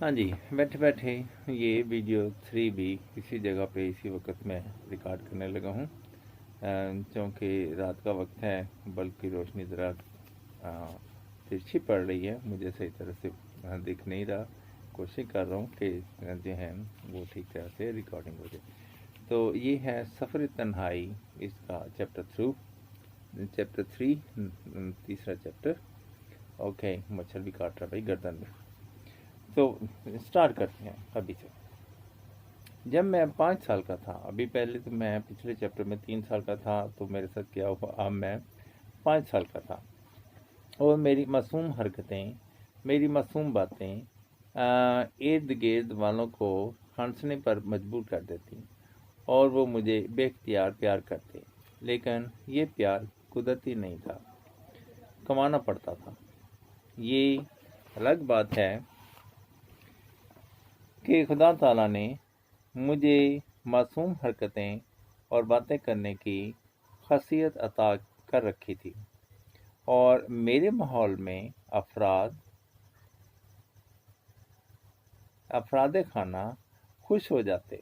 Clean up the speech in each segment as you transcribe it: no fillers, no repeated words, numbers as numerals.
हाँ जी, बैठे बैठे ये वीडियो 3 भी इसी जगह पे इसी वक्त मैं रिकॉर्ड करने लगा हूँ। क्योंकि रात का वक्त है, बल्ब की रोशनी ज़रा तिरछी पड़ रही है, मुझे सही तरह से दिख नहीं रहा। कोशिश कर रहा हूँ कि जो है वो ठीक तरह से रिकॉर्डिंग हो जाए। तो ये है सफ़र तन्हाई, इसका चैप्टर 3, तीसरा चैप्टर। ओके, मच्छर भी काट रहा भाई गर्दन में। तो स्टार्ट करते हैं अभी से। जब मैं 5 साल का था, अभी पहले तो मैं पिछले चैप्टर में 3 साल का था, तो मेरे साथ क्या हुआ, अब मैं 5 साल का था और मेरी मासूम हरकतें, मेरी मासूम बातें इर्द गिर्द वालों को हंसने पर मजबूर कर देती और वो मुझे बेख्तियार प्यार करते। लेकिन ये प्यार कुदरती नहीं था, कमाना पड़ता था। ये अलग बात है कि खुदा ताला ने मुझे मासूम हरकतें और बातें करने की खासियत अता कर रखी थी और मेरे माहौल में अफराद खाना खुश हो जाते।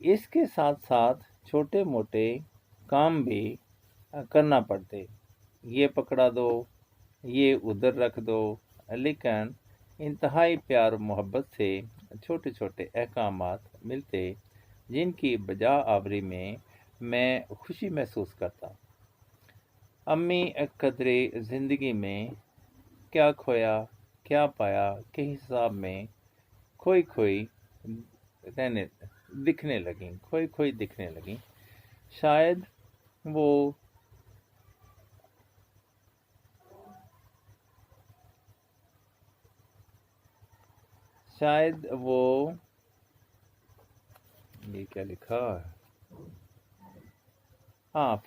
इसके साथ साथ छोटे मोटे काम भी करना पड़ते। ये पकड़ा दो, ये उधर रख दो, लेकिन इंतहाई प्यार और मोहब्बत से छोटे छोटे अहकामात मिलते जिनकी बजा आवरी में मैं खुशी महसूस करता। अम्मी कदरे ज़िंदगी में क्या खोया क्या पाया के हिसाब में खोई खोई रहने दिखने लगी। शायद वो शायद वो ये क्या लिखा है? हाँ,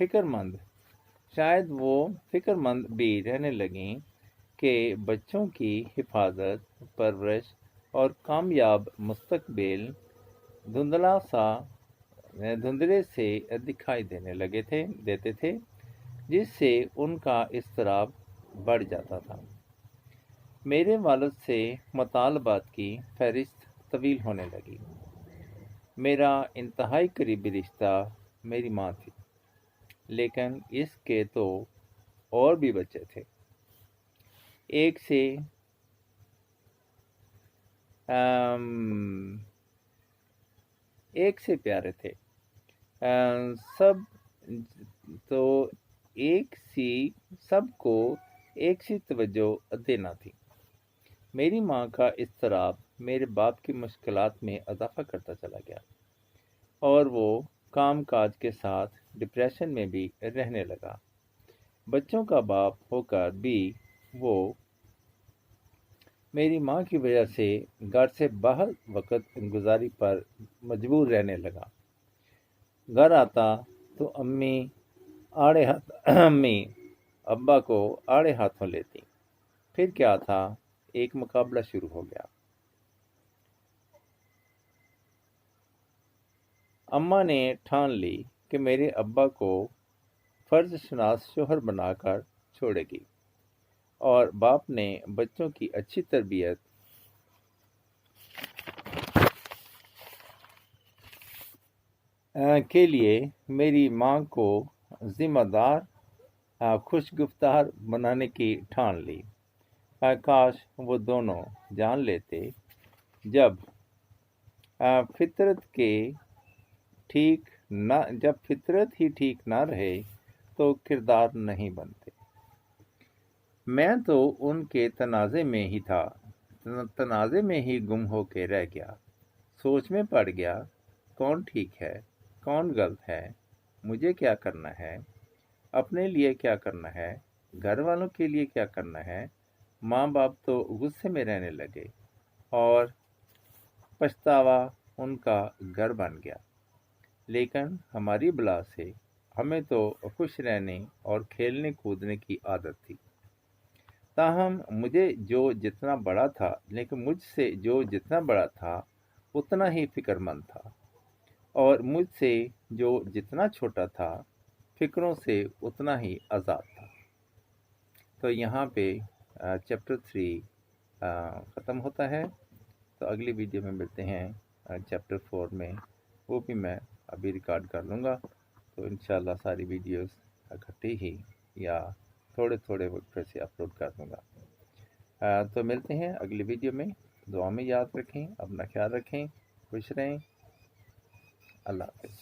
शायद वो फिक्रमंद भी रहने लगीं कि बच्चों की हिफाजत, परवरिश और कामयाब मुस्तकबिल धुंधले से दिखाई देते थे, जिससे उनका इज़्तिराब बढ़ जाता था। मेरे वालिद से मुतालबात की फ़हरिस्त तवील होने लगी। मेरा इंतहाई करीबी रिश्ता मेरी माँ थी, लेकिन इसके तो और भी बच्चे थे। एक से अम, एक से प्यारे थे। सब तो एक सी सबको एक सी तवज्जो देना थी। मेरी माँ का इज़्तिराब मेरे बाप की मुश्किलात में इजाफ़ा करता चला गया और वो काम काज के साथ डिप्रेशन में भी रहने लगा। बच्चों का बाप होकर भी वो मेरी माँ की वजह से घर से बाहर वक़्त गुज़ारी पर मजबूर रहने लगा। घर आता तो अम्मी अब्बा को आड़े हाथों लेती। फिर क्या था, एक मुकाबला शुरू हो गया। अम्मा ने ठान ली कि मेरे अब्बा को फ़र्ज़शनास शौहर बनाकर छोड़ेगी और बाप ने बच्चों की अच्छी तरबियत के लिए मेरी माँ को ज़िम्मेदार खुशगुफ्तार बनाने की ठान ली। काश वो दोनों जान लेते, जब फितरत ही ठीक ना रहे तो किरदार नहीं बनते। मैं तो उनके तनाज़े में ही गुम होके रह गया। सोच में पड़ गया, कौन ठीक है, कौन गलत है, मुझे क्या करना है, अपने लिए क्या करना है, घर वालों के लिए क्या करना है। माँ बाप तो गुस्से में रहने लगे और पछतावा उनका घर बन गया। लेकिन हमारी बला से हमें तो खुश रहने और खेलने कूदने की आदत थी। ताहम मुझसे जो जितना बड़ा था उतना ही फिक्रमंद था और मुझसे जो जितना छोटा था फिक्रों से उतना ही आज़ाद था। तो यहाँ पे चैप्टर 3 ختم ہوتا ہے، تو اگلی ویڈیو میں ملتے ہیں چیپٹر 4 میں، وہ بھی میں ابھی ریکارڈ کر لوں گا، تو انشاءاللہ ساری ویڈیوز اکٹھی ہی یا تھوڑے تھوڑے وقت سے اپلوڈ کر دوں گا۔ تو ملتے ہیں اگلی ویڈیو میں، دعا میں یاد رکھیں، اپنا خیال رکھیں، خوش رہیں، اللہ حافظ۔